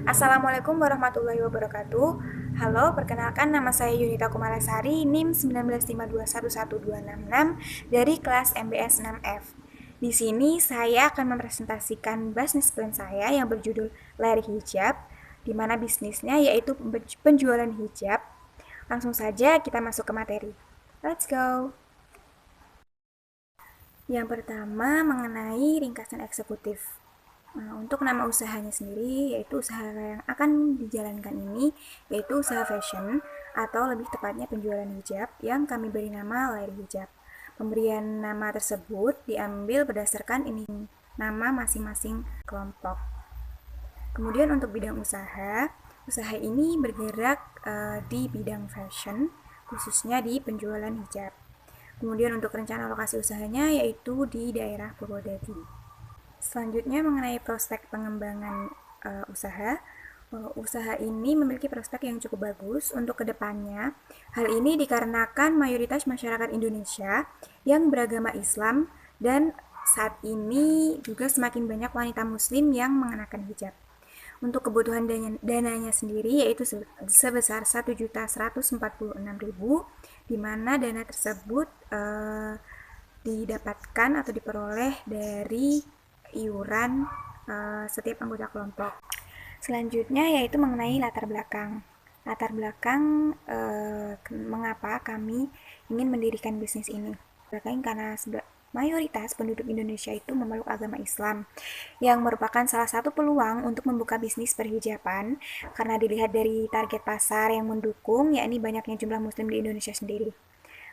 Assalamualaikum warahmatullahi wabarakatuh. Halo, perkenalkan nama saya Yunita Kumalasari, NIM 1952112666 dari kelas MBS 6F. Di sini saya akan mempresentasikan bisnis plan saya yang berjudul Layar Hijab, di mana bisnisnya yaitu penjualan hijab. Langsung saja kita masuk ke materi. Let's go! Yang pertama mengenai ringkasan eksekutif. Nah, untuk nama usahanya sendiri, yaitu usaha yang akan dijalankan ini, yaitu usaha fashion, atau lebih tepatnya penjualan hijab, yang kami beri nama Layar Hijab. Pemberian nama tersebut diambil berdasarkan ini nama masing-masing kelompok. Kemudian untuk bidang usaha ini bergerak di bidang fashion, khususnya di penjualan hijab. Kemudian untuk rencana lokasi usahanya yaitu di daerah Purwodadi. Selanjutnya mengenai prospek pengembangan usaha. Usaha ini memiliki prospek yang cukup bagus untuk kedepannya. Hal ini dikarenakan mayoritas masyarakat Indonesia yang beragama Islam dan saat ini juga semakin banyak wanita muslim yang mengenakan hijab. Untuk kebutuhan dananya sendiri yaitu sebesar 1.146.000, di mana dana tersebut didapatkan atau diperoleh dari iuran setiap anggota kelompok. Selanjutnya yaitu mengenai latar belakang. Latar belakang mengapa kami ingin mendirikan bisnis ini. Belakang karena mayoritas penduduk Indonesia itu memeluk agama Islam, yang merupakan salah satu peluang untuk membuka bisnis perhijaban karena dilihat dari target pasar yang mendukung, yakni banyaknya jumlah muslim di Indonesia sendiri.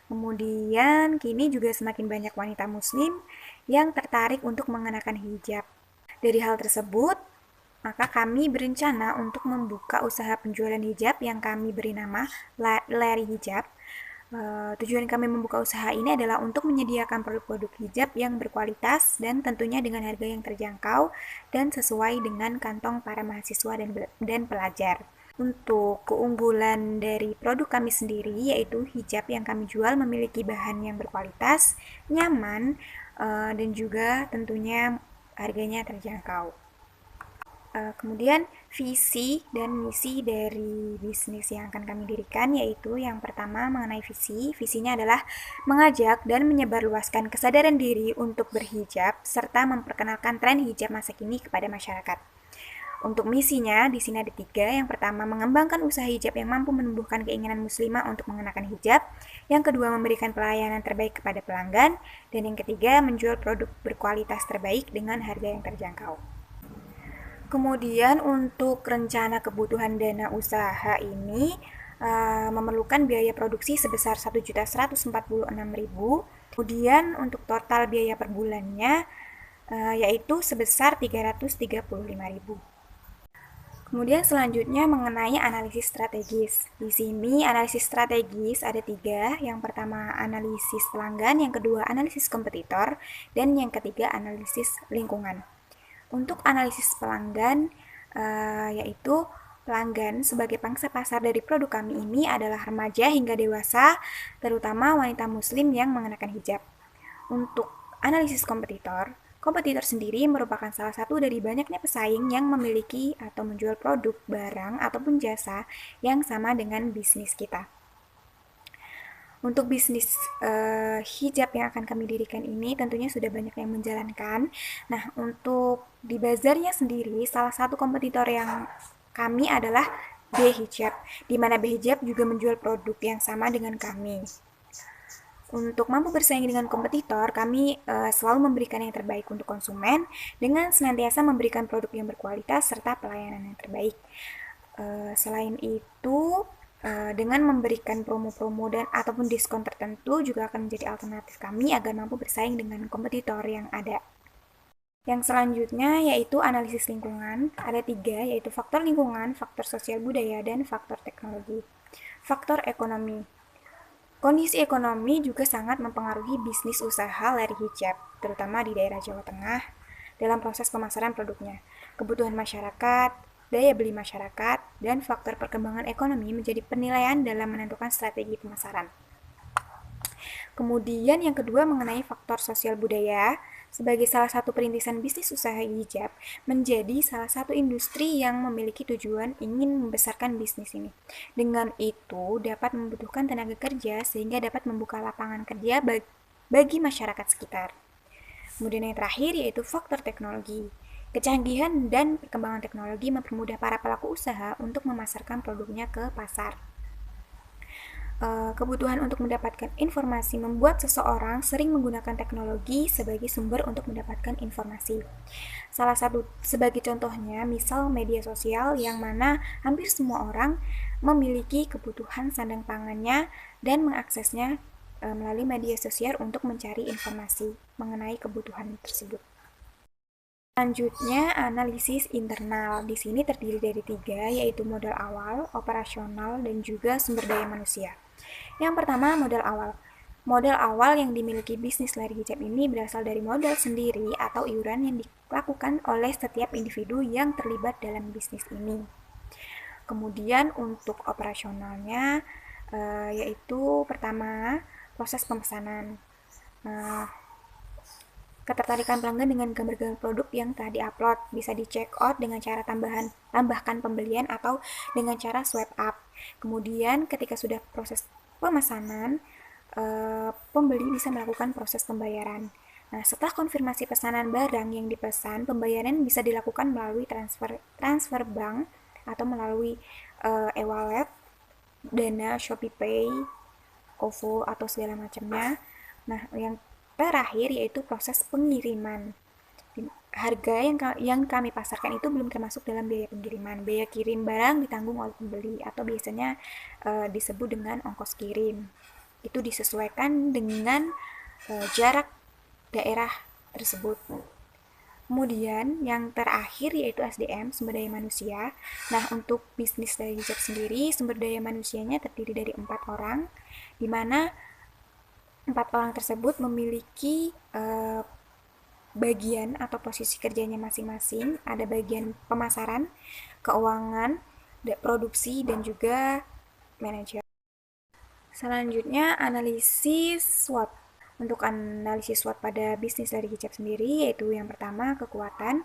Kemudian kini juga semakin banyak wanita muslim yang tertarik untuk mengenakan hijab. Dari hal tersebut, maka kami berencana untuk membuka usaha penjualan hijab yang kami beri nama Layar Hijab. Tujuan kami membuka usaha ini adalah untuk menyediakan produk-produk hijab yang berkualitas dan tentunya dengan harga yang terjangkau dan sesuai dengan kantong para mahasiswa dan pelajar. Untuk keunggulan dari produk kami sendiri yaitu hijab yang kami jual memiliki bahan yang berkualitas, nyaman, dan juga tentunya harganya terjangkau. Kemudian visi dan misi dari bisnis yang akan kami dirikan yaitu yang pertama mengenai visinya adalah mengajak dan menyebarluaskan kesadaran diri untuk berhijab serta memperkenalkan tren hijab masa kini kepada masyarakat. Untuk misinya di sini ada 3. Yang pertama mengembangkan usaha hijab yang mampu menumbuhkan keinginan muslimah untuk mengenakan hijab. Yang kedua memberikan pelayanan terbaik kepada pelanggan, dan yang ketiga menjual produk berkualitas terbaik dengan harga yang terjangkau. Kemudian untuk rencana kebutuhan dana usaha ini memerlukan biaya produksi sebesar 1.146.000. Kemudian untuk total biaya per bulannya yaitu sebesar 335.000. Kemudian selanjutnya mengenai analisis strategis. Di sini analisis strategis ada 3. Yang pertama analisis pelanggan, yang kedua analisis kompetitor, dan yang ketiga analisis lingkungan. Untuk analisis pelanggan yaitu pelanggan sebagai pangsa pasar dari produk kami ini adalah remaja hingga dewasa, terutama wanita muslim yang mengenakan hijab. Untuk analisis kompetitor sendiri merupakan salah satu dari banyaknya pesaing yang memiliki atau menjual produk, barang, ataupun jasa yang sama dengan bisnis kita. Untuk bisnis hijab yang akan kami dirikan ini tentunya sudah banyak yang menjalankan. Nah, untuk di bazarnya sendiri, salah satu kompetitor yang kami adalah B-Hijab, di mana B-Hijab juga menjual produk yang sama dengan kami. Untuk mampu bersaing dengan kompetitor, kami selalu memberikan yang terbaik untuk konsumen dengan senantiasa memberikan produk yang berkualitas serta pelayanan yang terbaik. Selain itu, dengan memberikan promo-promo dan ataupun diskon tertentu juga akan menjadi alternatif kami agar mampu bersaing dengan kompetitor yang ada. Yang selanjutnya yaitu analisis lingkungan. Ada 3, yaitu faktor lingkungan, faktor sosial budaya, dan faktor teknologi. Faktor ekonomi. Kondisi ekonomi juga sangat mempengaruhi bisnis usaha Layar Hijab, terutama di daerah Jawa Tengah, dalam proses pemasaran produknya. Kebutuhan masyarakat, daya beli masyarakat, dan faktor perkembangan ekonomi menjadi penilaian dalam menentukan strategi pemasaran. Kemudian yang kedua mengenai faktor sosial budaya. sebagai salah satu perintisan bisnis usaha hijab menjadi salah satu industri yang memiliki tujuan ingin membesarkan bisnis ini. Dengan itu dapat membutuhkan tenaga kerja sehingga dapat membuka lapangan kerja bagi masyarakat sekitar. Kemudian yang terakhir yaitu faktor teknologi. Kecanggihan dan perkembangan teknologi mempermudah para pelaku usaha untuk memasarkan produknya ke pasar. Kebutuhan untuk mendapatkan informasi membuat seseorang sering menggunakan teknologi sebagai sumber untuk mendapatkan informasi. Salah satu sebagai contohnya, misal media sosial yang mana hampir semua orang memiliki kebutuhan sandang pangannya dan mengaksesnya melalui media sosial untuk mencari informasi mengenai kebutuhan tersebut. Selanjutnya, analisis internal. Di sini terdiri dari 3, yaitu modal awal, operasional, dan juga sumber daya manusia. Yang pertama, modal awal. Modal awal yang dimiliki bisnis layar hijab ini berasal dari modal sendiri atau iuran yang dilakukan oleh setiap individu yang terlibat dalam bisnis ini. Kemudian untuk operasionalnya, yaitu pertama, proses pemesanan. Ketertarikan pelanggan dengan gambar-gambar produk yang telah diupload bisa di check out dengan cara tambahkan pembelian atau dengan cara swipe up. Kemudian ketika sudah proses pemesanan, pembeli bisa melakukan proses pembayaran. Nah, setelah konfirmasi pesanan barang yang dipesan, pembayaran bisa dilakukan melalui transfer bank atau melalui e-wallet, Dana, ShopeePay, OVO atau segala macamnya. Nah, yang terakhir yaitu proses pengiriman. Harga yang kami pasarkan itu belum termasuk dalam biaya pengiriman. Biaya kirim barang ditanggung oleh pembeli atau biasanya disebut dengan ongkos kirim. Itu disesuaikan dengan jarak daerah tersebut. Kemudian yang terakhir yaitu SDM, sumber daya manusia. Nah, untuk bisnis dari hijab sendiri, sumber daya manusianya terdiri dari 4 orang, di mana 4 orang tersebut memiliki bagian atau posisi kerjanya masing-masing. Ada bagian pemasaran, keuangan, produksi, dan juga manajer. Selanjutnya, analisis SWOT. Untuk analisis SWOT pada bisnis dari hijab sendiri, yaitu yang pertama, kekuatan.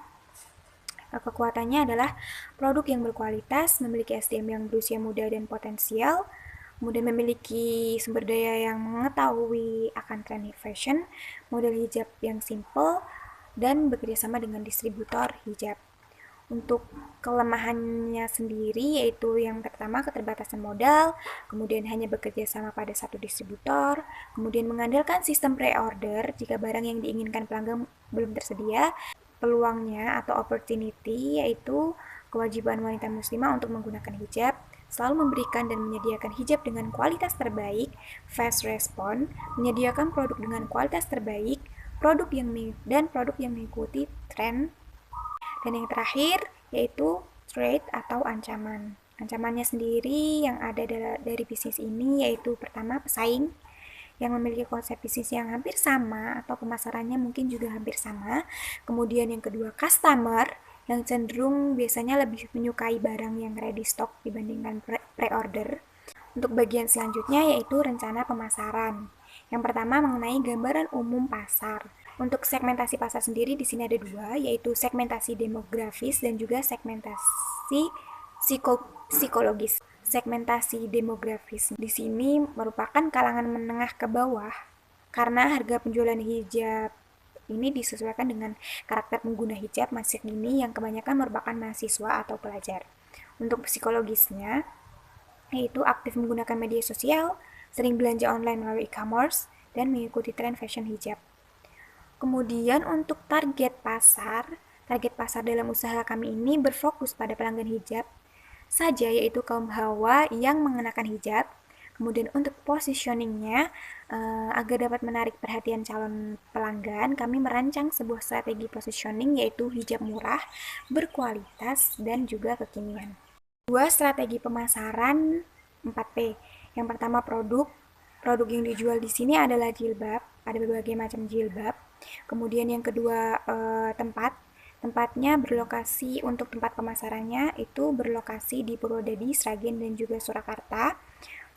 Kekuatannya adalah produk yang berkualitas, memiliki SDM yang berusia muda dan potensial, kemudian memiliki sumber daya yang mengetahui akan tren fashion, model hijab yang simple, dan bekerjasama dengan distributor hijab. Untuk kelemahannya sendiri yaitu yang pertama keterbatasan modal, kemudian hanya bekerja sama pada satu distributor, kemudian mengandalkan sistem pre-order jika barang yang diinginkan pelanggan belum tersedia. Peluangnya atau opportunity yaitu kewajiban wanita muslimah untuk menggunakan hijab, selalu memberikan dan menyediakan hijab dengan kualitas terbaik, fast response, menyediakan produk dengan kualitas terbaik, produk yang mengikuti tren, dan yang terakhir yaitu threat atau ancaman. Ancamannya sendiri yang ada dari bisnis ini yaitu pertama pesaing yang memiliki konsep bisnis yang hampir sama atau pemasarannya mungkin juga hampir sama. Kemudian yang kedua customer yang cenderung biasanya lebih menyukai barang yang ready stock dibandingkan pre-order. Untuk bagian selanjutnya yaitu rencana pemasaran. Yang pertama mengenai gambaran umum pasar. Untuk segmentasi pasar sendiri di sini ada 2, yaitu segmentasi demografis dan juga segmentasi psikologis. Segmentasi demografis di sini merupakan kalangan menengah ke bawah karena harga penjualan hijab ini disesuaikan dengan karakter pengguna hijab masa kini yang kebanyakan merupakan mahasiswa atau pelajar. Untuk psikologisnya, yaitu aktif menggunakan media sosial, sering belanja online melalui e-commerce, dan mengikuti tren fashion hijab. Kemudian untuk target pasar dalam usaha kami ini berfokus pada pelanggan hijab saja, yaitu kaum hawa yang mengenakan hijab. Kemudian untuk positioningnya, agar dapat menarik perhatian calon pelanggan, kami merancang sebuah strategi positioning yaitu hijab murah, berkualitas, dan juga kekinian. 2 strategi pemasaran 4P. Yang pertama produk yang dijual di sini adalah jilbab, ada berbagai macam jilbab. Kemudian yang kedua tempatnya berlokasi untuk tempat pemasarannya itu berlokasi di Purwodadi, Sragen, dan juga Surakarta.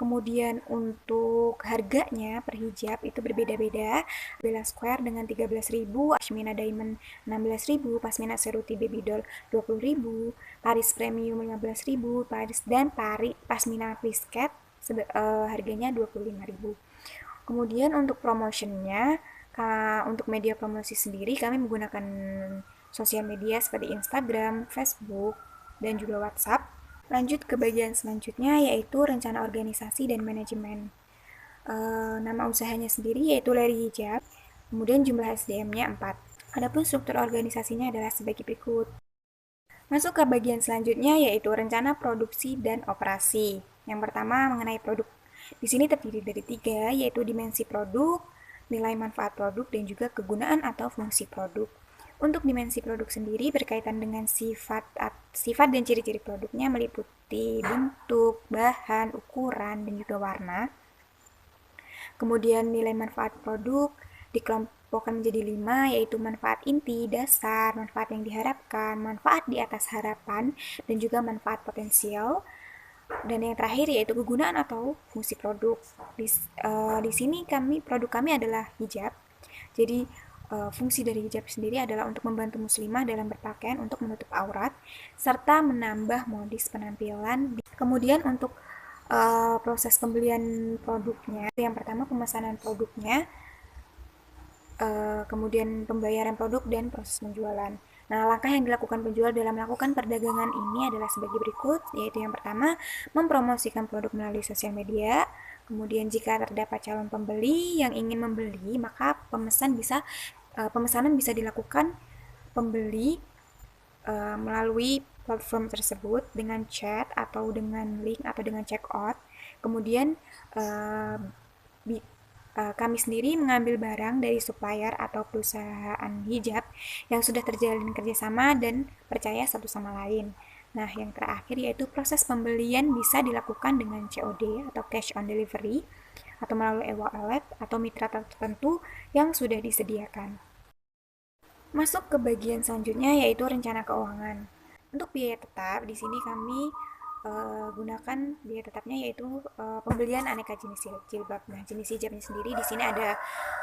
Kemudian untuk harganya per hijab itu berbeda-beda. Bella Square dengan 13.000, Pashmina Diamond 16.000, Pashmina Ceruti Baby Doll 20.000, Paris Premium 15.000, dan Pashmina Prisket harganya 25.000. Kemudian untuk promotionnya, untuk media promosi sendiri kami menggunakan sosial media seperti Instagram, Facebook, dan juga WhatsApp. Lanjut ke bagian selanjutnya yaitu rencana organisasi dan manajemen. Nama usahanya sendiri yaitu Lari Hijab, kemudian jumlah SDM-nya 4. Adapun struktur organisasinya adalah sebagai berikut. Masuk ke bagian selanjutnya yaitu rencana produksi dan operasi. Yang pertama mengenai produk. Di sini terdiri dari 3, yaitu dimensi produk, nilai manfaat produk, dan juga kegunaan atau fungsi produk. Untuk dimensi produk sendiri berkaitan dengan sifat dan ciri-ciri produknya meliputi bentuk, bahan, ukuran, dan juga warna. Kemudian nilai manfaat produk dikelompokkan menjadi 5, yaitu manfaat inti, dasar, manfaat yang diharapkan, manfaat di atas harapan, dan juga manfaat potensial. Dan yang terakhir yaitu kegunaan atau fungsi produk. Di sini produk kami adalah hijab. Jadi fungsi dari hijab sendiri adalah untuk membantu muslimah dalam berpakaian untuk menutup aurat serta menambah modis penampilan. Kemudian untuk proses pembelian produknya, yang pertama pemesanan produknya, kemudian pembayaran produk dan proses penjualan. Nah, langkah yang dilakukan penjual dalam melakukan perdagangan ini adalah sebagai berikut, yaitu yang pertama, mempromosikan produk melalui sosial media. Kemudian jika terdapat calon pembeli yang ingin membeli, maka pemesanan bisa dilakukan pembeli melalui platform tersebut dengan chat atau dengan link atau dengan check out. Kemudian kami sendiri mengambil barang dari supplier atau perusahaan hijab yang sudah terjalin kerjasama dan percaya satu sama lain. Nah, yang terakhir yaitu proses pembelian bisa dilakukan dengan COD atau cash on delivery atau melalui e-wallet atau mitra tertentu yang sudah disediakan. Masuk ke bagian selanjutnya yaitu rencana keuangan. Untuk biaya tetap, di sini kami gunakan biaya tetapnya yaitu pembelian aneka jenis jilbab. Nah, jenis hijabnya sendiri di sini ada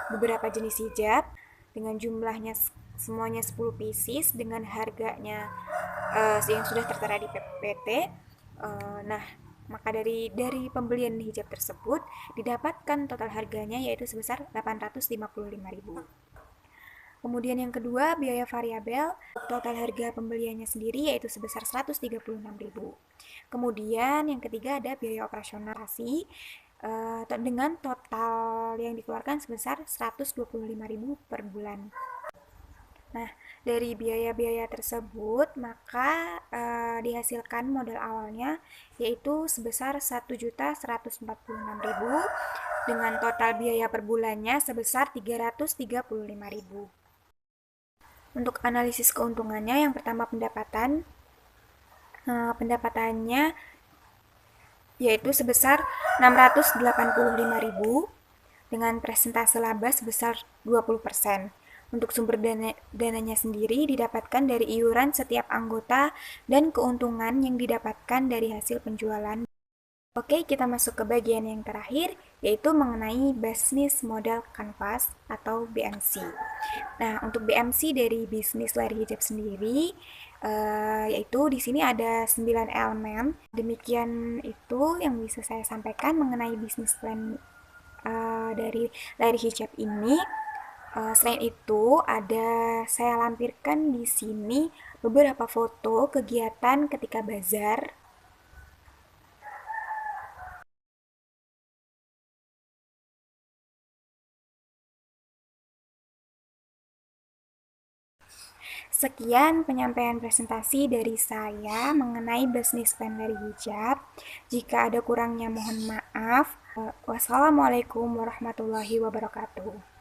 beberapa jenis hijab dengan jumlahnya semuanya 10 pieces dengan harganya yang sudah tertera di PPT. Nah, maka dari pembelian hijab tersebut didapatkan total harganya yaitu sebesar 855.000. Kemudian yang kedua, biaya variabel, total harga pembeliannya sendiri yaitu sebesar 136.000. Kemudian yang ketiga ada biaya operasional dengan total yang dikeluarkan sebesar 125.000 per bulan. Nah, dari biaya-biaya tersebut maka dihasilkan modal awalnya yaitu sebesar 1.146.000 dengan total biaya per bulannya sebesar 335.000. Untuk analisis keuntungannya, yang pertama pendapatannya yaitu sebesar 685.000 dengan persentase laba sebesar 20%. Untuk sumber dananya sendiri didapatkan dari iuran setiap anggota dan keuntungan yang didapatkan dari hasil penjualan. Oke, kita masuk ke bagian yang terakhir, yaitu mengenai Business Model Canvas atau BMC. Nah, untuk BMC dari bisnis Lari Hijab sendiri, yaitu di sini ada 9 elemen. Demikian itu yang bisa saya sampaikan mengenai bisnis plan dari Lari Hijab ini. Selain itu, saya lampirkan di sini beberapa foto kegiatan ketika bazar. Sekian penyampaian presentasi dari saya mengenai bisnis plan dari hijab. Jika ada kurangnya mohon maaf. Wassalamualaikum warahmatullahi wabarakatuh.